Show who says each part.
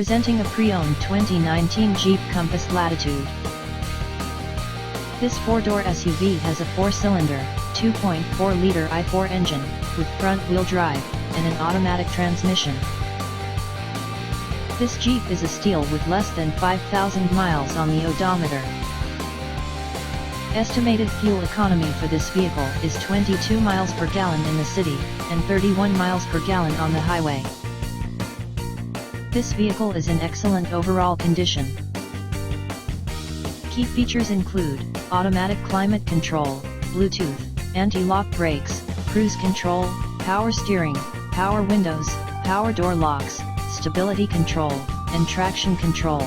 Speaker 1: Presenting a pre-owned 2019 Jeep Compass Latitude. This four-door SUV has a four-cylinder, 2.4-liter i4 engine, with front-wheel drive, and an automatic transmission. This Jeep is a steal with less than 5,000 miles on the odometer. Estimated fuel economy for this vehicle is 22 miles per gallon in the city, and 31 miles per gallon on the highway. This vehicle is in excellent overall condition. Key features include automatic climate control, Bluetooth, anti-lock brakes, cruise control, power steering, power windows, power door locks, stability control, and traction control.